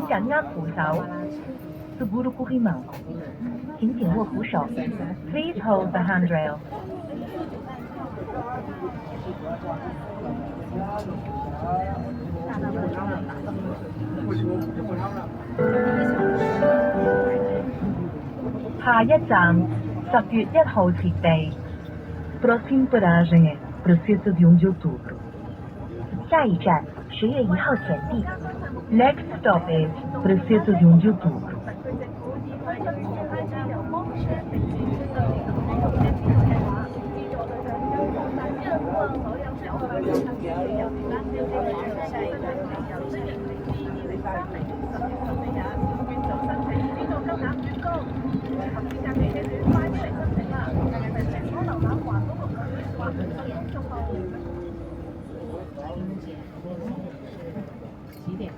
乘人握扶手，Seguro corrimão，请紧握扶手，Please hold the handrail。下一站10月1號設地 ，Próxima paragem é Praça de 1 de Outubro。下一站10月1號前地 ，Next stop is Praça de 1 de Outubro。几点？